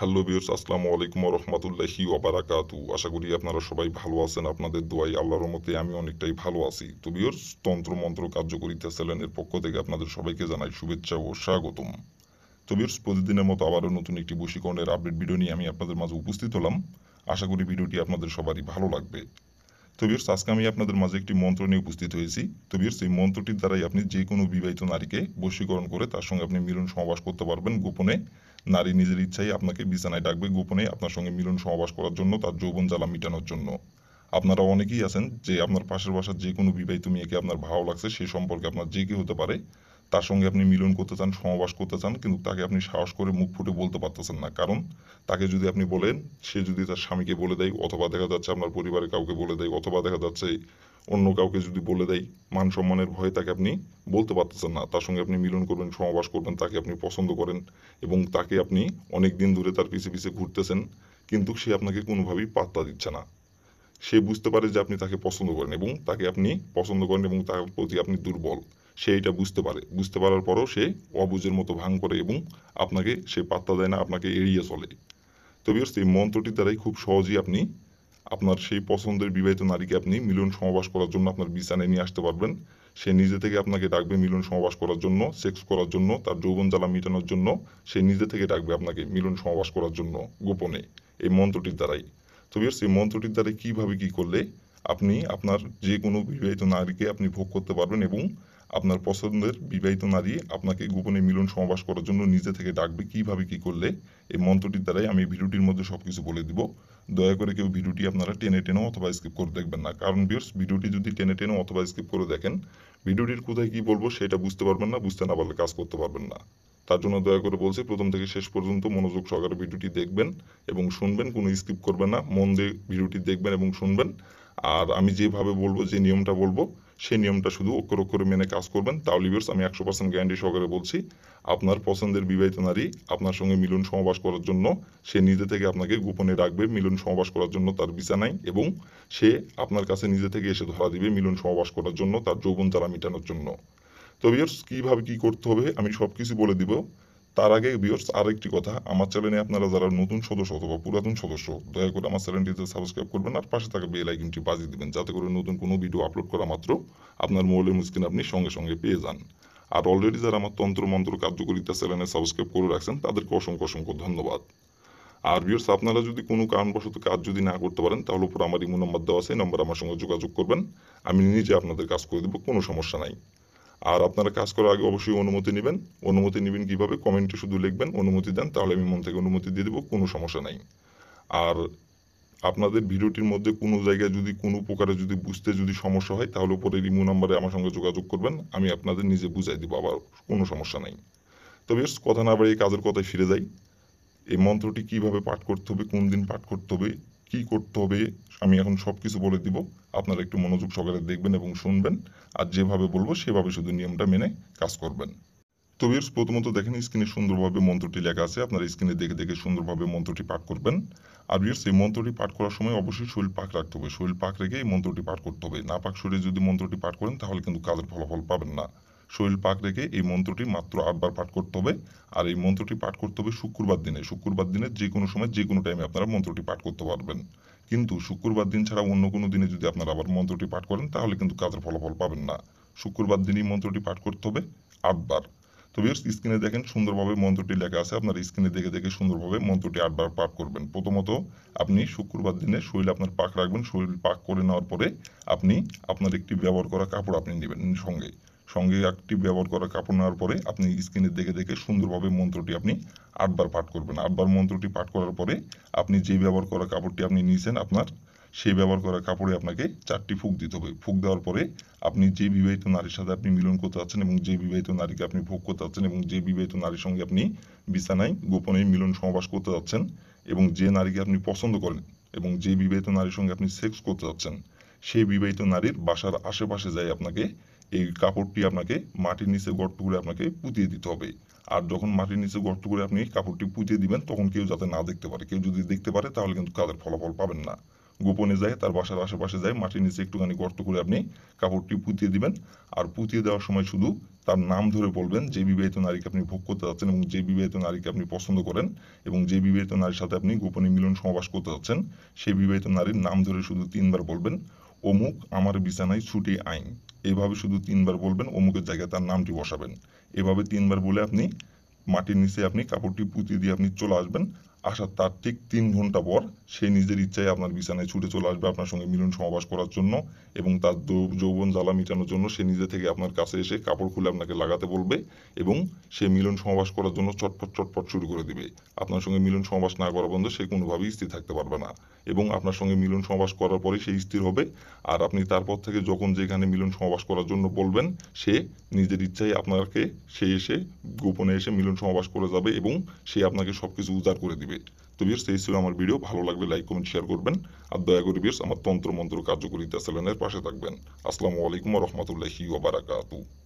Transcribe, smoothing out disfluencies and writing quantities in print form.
Hello viewers, আসসালামু আলাইকুম ওয়া রাহমাতুল্লাহি ওয়া বারাকাতুহু। আশা করি আপনারা সবাই ভালো আছেন। আপনাদের দোয়ায় আল্লাহর রহমতে আমি অনেকটাই ভালো আছি। তো ভিউয়ার্স, তন্ত্র মন্ত্র কার্যকরিতা চ্যানেলের পক্ষ থেকে আপনাদের সবাইকে জানাই শুভেচ্ছা ও স্বাগতম। তো ভিউয়ার্স, প্রতিদিনের মতো আবারও নতুন একটি বশীকরণের আপডেট ভিডিও নিয়ে আমি আপনাদের মাঝে উপস্থিত হলাম। আশা করি ভিডিওটি আপনাদের সবারই ভালো লাগবে। তো ভিউয়ার্স, আজকে আমি আপনাদের মাঝে একটি মন্ত্র নিয়ে উপস্থিত হয়েছি। তো ভিউয়ার্স, এই মন্ত্রটির দ্বারাই আপনি যে কোনো বিবাহিত নারীকে বশীকরণ করে তার সঙ্গে আপনি মিলন সহবাস করতে পারবেন গোপনে। নারী নিজের ইচ্ছায় আপনাকে বিছানায় ডাকবে গোপনে আপনার সঙ্গে মিলন সহবাস করার জন্য, তার যৌবন জ্বালা মিটানোর জন্য। আপনারা অনেকেই আছেন যে আপনার পাশের বাসার যে কোনো বিবাহিত মেয়েকে আপনার ভালো লাগছে, সে সম্পর্কে আপনার যে কেউ হতে পারে, তার সঙ্গে আপনি মিলন করতে চান, সহবাস করতে চান, কিন্তু তাকে আপনি সাহস করে মুখ ফুটে বলতে পারতেছেন না। কারণ তাকে যদি আপনি বলেন, সে যদি তার স্বামীকে বলে দেয়, অথবা দেখা যাচ্ছে আপনার পরিবারের কাউকে বলে দেয়, অথবা দেখা যাচ্ছে অন্য কাউকে যদি বলে দেয়, মান সম্মানের ভয়ে তাকে আপনি বলতে পারতেছেন না। তার সঙ্গে আপনি মিলন করবেন, সহবাস করবেন, তাকে আপনি পছন্দ করেন এবং তাকে আপনি অনেক দিন ধরে তার পিছে পিছে ঘুরতেছেন, কিন্তু সে আপনাকে কোনোভাবেই পাত্তা দিচ্ছে না। সে বুঝতে পারে যে আপনি তাকে পছন্দ করেন এবং তাকে আপনি পছন্দ করেন এবং তার প্রতি আপনি দুর্বল। সে এটা বুঝতে পারে। বুঝতে পারার পরও সে অবুঝের মতো ভান করে এবং আপনাকে সে পাত্তা দেয় না, আপনাকে এড়িয়ে চলে। তো ভিউয়ার্স, এই মন্ত্রটির দ্বারাই খুব সহজেই আপনি আপনার সেই পছন্দের বিবাহিত নারীকে আপনি মিলন সহবাস করার জন্য আপনার বিছানায় নিয়ে আসতে পারবেন। সে নিজে থেকে আপনাকে ডাকবে মিলন সহবাস করার জন্য, সেক্স করার জন্য, তার যৌবন জ্বালা মেটানোর জন্য। সে নিজে থেকে ডাকবে আপনাকে মিলন সহবাস করার জন্য গোপনে, এই মন্ত্রটির দ্বারাই। তো ভিউয়ার্স, এই মন্ত্রটির দ্বারাই কীভাবে কী করলে আপনি আপনার যে কোনো বিবাহিত নারীকে আপনি ভোগ করতে পারবেন এবং আপনার পছন্দের বিবাহিত নারী আপনাকে গোপনে মিলন সহবাস করার জন্য নিজে থেকে ডাকবে, কীভাবে কী করলে এই মন্ত্রটির দ্বারাই আমি ভিডিওটির মধ্যে সব কিছু বলে দিব। দয়া করে কেউ ভিডিওটি আপনারা টেনে টেনে অথবা স্কিপ করে দেখবেন না। কারণ ভিউয়ার্স, ভিডিওটি যদি টেনে টেনে অথবা স্কিপ করে দেখেন, ভিডিওটির কোথায় কী বলবো সেটা বুঝতে পারবেন না, বুঝতে না পারলে কাজ করতে পারবেন না। তার জন্য দয়া করে বলছি, প্রথম থেকে শেষ পর্যন্ত মনোযোগ সহকারে ভিডিওটি দেখবেন এবং শুনবেন, কোনো স্কিপ করবেন না, মন দিয়ে ভিডিওটি দেখবেন এবং শুনবেন। আর আমি যেভাবে বলবো, যে নিয়মটা বলবো, সেই নিয়মটা শুধু অক্ষর অক্ষরে মেনে কাজ করবেন। তাহলে ভিউয়ার্স, আমি 100% গ্যারান্টি সহকারে বলছি, আপনার পছন্দের বিবাহিত নারী আপনার সঙ্গে মিলন সহবাস করার জন্য সে নিজে থেকে আপনাকে গোপনে রাখবে মিলন সহবাস করার জন্য তার বিছানায়, এবং সে আপনার কাছে নিজে থেকে এসে ধরা দিবে মিলন সহবাস করার জন্য, তার যৌবন জ্বালা মেটানোর জন্য। তো ভিউয়ার্স, কীভাবে কী করতে হবে আমি সব কিছু বলে দিব। তার আগে ভিউয়ার্স, আরেকটি কথা, আমার চ্যানেলে আপনারা যারা নতুন সদস্য অথবা পুরাতন সদস্য, দয়া করে আমার চ্যানেলটিতে সাবস্ক্রাইব করবেন আর পাশে থাকা বেল আইকনটি বাজিয়ে দিবেন, যাতে করে নতুন কোনো ভিডিও আপলোড করা মাত্র আপনার মোবাইলের স্ক্রিনে আপনি সঙ্গে সঙ্গে পেয়ে যান। আর অলরেডি যারা আমার তন্ত্র মন্ত্র কার্যকরিতা চ্যানেলে সাবস্ক্রাইব করে রাখছেন, তাদেরকে অসংখ্য অসংখ্য ধন্যবাদ। আর ভিউয়ার্স, আপনারা যদি কোনো কারণবশত কাজ যদি না করতে পারেন, তাহলে উপর আমার ইমো নাম্বার দেওয়া আছে, নাম্বার আমার সঙ্গে যোগাযোগ করবেন। আমি নিজে আপনাদের কাজ করে দেবো, কোনো সমস্যা নাই। আর আপনারা কাজ করার আগে অবশ্যই অনুমতি নেবেন। অনুমতি নেবেন কীভাবে? কমেন্টে শুধু লিখবেন অনুমতি দেন, তাহলে আমি মন থেকে অনুমতি দিয়ে দেবো, কোনো সমস্যা নাই। আর আপনাদের ভিডিওটির মধ্যে কোনো জায়গায় যদি কোনো প্রকারে যদি বুঝতে যদি সমস্যা হয়, তাহলে উপরের ইমো নাম্বারে আমার সঙ্গে যোগাযোগ করবেন, আমি আপনাদের নিজে বুঝাই দিব, আবার কোনো সমস্যা নাই। তো বেশ, কথা না বাড়িয়ে কাজের কথায় ফিরে যাই। এই মন্ত্রটি কিভাবে পাঠ করতে হবে, কোন দিন পাঠ করতে হবে, কি করতে হবে, আমি এখন সব কিছু বলে দিব। আপনারা একটু মনোযোগ সহকারে দেখবেন এবং শুনবেন, আর যেভাবে বলবো সেভাবে শুধু নিয়মটা মেনে কাজ করবেন। তো ভিউয়ার্স, প্রথমত দেখেন স্ক্রিনে সুন্দরভাবে মন্ত্রটি লেখা আছে, আপনারা স্ক্রিনে দেখে দেখে সুন্দরভাবে মন্ত্রটি পাঠ করবেন। আর ভিউয়ার্স, এই মন্ত্রটি পাঠ করার সময় অবশ্যই শরীর পাক রাখতে হবে, শরীর পাক রেখে এই মন্ত্রটি পাঠ করতে হবে। না পাক শরীরে যদি মন্ত্রটি পাঠ করেন, তাহলে কিন্তু কাজের ফলাফল পাবেন না। শরীর পাক রেখে এই মন্ত্রটি মাত্র 8 বার পাঠ করতে হবে। আর এই মন্ত্রটি পাঠ করতে হবে শুক্রবার দিনে। শুক্রবার দিনে যে কোনো সময় যে কোনো টাইমে আপনারা মন্ত্রটি পাঠ করতে পারবেন। কিন্তু শুক্রবার দিন ছাড়া অন্য কোনো দিনে যদি আপনারা আবার মন্ত্রটি পাঠ করেন, তাহলে কিন্তু কাজের ফলাফল পাবেন না। শুক্রবার দিনই মন্ত্রটি পাঠ করতে হবে 8 বার। তো ভিউয়ার্স, স্ক্রিনে দেখেন সুন্দরভাবে মন্ত্রটি লেখা আছে, আপনার স্ক্রিনে দেখে দেখে সুন্দরভাবে মন্ত্রটি 8 বার পাঠ করবেন। প্রথমত আপনি শুক্রবার দিনে শরীর আপনার পাক রাখবেন। শরীর পাক করে নেওয়ার পরে আপনি আপনার একটি ব্যবহার করা কাপড় আপনি নেবেন সঙ্গে। সঙ্গে একটি ব্যবহার করা কাপড় নেওয়ার পরে আপনি স্ক্রিনে দেখে দেখে সুন্দরভাবে মন্ত্রটি আপনি 8 বার পাঠ করবেন। 8 বার মন্ত্রটি পাঠ করার পরে আপনি যে ব্যবহার করা কাপড়টি আপনি নিয়েছেন আপনার, সেই ব্যবহার করা কাপড়ে আপনাকে 4টি ফুঁক দিতে হবে। ফুঁক দেওয়ার পরে আপনি যে বিবাহিত নারীর সাথে আপনি মিলন করতে যাচ্ছেন এবং যে বিবাহিত নারীকে আপনি ভোগ করতে যাচ্ছেন এবং যে বিবাহিত নারীর সঙ্গে আপনি বিছানায় গোপনে মিলন সহবাস করতে যাচ্ছেন এবং যে নারীকে আপনি পছন্দ করেন এবং যে বিবাহিত নারীর সঙ্গে আপনি সেক্স করতে যাচ্ছেন, সেই বিবাহিত নারীর বাসার আশেপাশে যাই আপনাকে এই কাপড়টি আপনাকে মাটির নিচে গর্ত করে আপনাকে পুঁতিয়ে দিতে হবে। আর যখন মাটির নিচে গর্ত করে আপনি কাপড়টি পুঁতিয়ে দিবেন, তখন কেউ যাতে না দেখতে পারে। কেউ যদি দেখতে পারে, তাহলে কিন্তু কাজের ফলাফল পাবেন না। গোপনে যায় তার বাসার আশেপাশে যায় মাটির নিচে একটুখানি গর্ত করে আপনি কাপড়টি পুঁতিয়ে দিবেন। আর পুঁতিয়ে দেওয়ার সময় শুধু তার নাম ধরে বলবেন, যে বিবাহিত নারীকে আপনি ভোগ করতে যাচ্ছেন এবং যে বিবাহিত নারীকে আপনি পছন্দ করেন এবং যে বিবাহিত নারীর সাথে আপনি গোপনে মিলন সহবাস করতে যাচ্ছেন, সেই বিবাহিত নারীর নাম ধরে শুধু 3বার বলবেন, অমুক আমার বিছানায় ছুটি আইন। এভাবে শুধু 3বার বলবেন, অমুকের জায়গায় তার নামটি বসাবেন। এভাবে 3বার বলে আপনি মাটির নিচে আপনি কাপড়টি পুঁতিয়ে দিয়ে আপনি চলে আসবেন। আসার তার ঠিক 3 ঘন্টা পর সে নিজের ইচ্ছায় আপনার বিছানায় ছুটে চলে আসবে আপনার সঙ্গে মিলন সমাবাস করার জন্য, এবং তার যৌবন জ্বালা মিটানোর জন্য সে নিজে থেকে আপনার কাছে এসে কাপড় খুলে আপনাকে লাগাতে বলবে এবং সে মিলন সমাবাস করার জন্য চটপট চটপট শুরু করে দিবে। আপনার সঙ্গে মিলন সমাবাস না করা পর্যন্ত সে কোনোভাবেই স্থির থাকতে পারবে না, এবং আপনার সঙ্গে মিলন সমাবাস করার পরে সে স্থির হবে। আর আপনি তারপর থেকে যখন যেখানে মিলন সমাবাস করার জন্য বলবেন, সে নিজের ইচ্ছায় আপনাকে সে এসে গোপনে এসে মিলন সমাবাস করে যাবে এবং সে আপনাকে সবকিছু উজাড় করে দিবে। তো ভিউয়ার্স, এই ছিল আমার ভিডিও। ভালো লাগলে লাইক কমেন্ট শেয়ার করবেন, আর দয়া করে ভিউয়ার্স আমার তন্ত্র মন্ত্র কার্যকরিতা চ্যানেলের পাশে থাকবেন। আসসালামু আলাইকুম ওয়া রাহমাতুল্লাহি ওয়া বারাকাতুহু।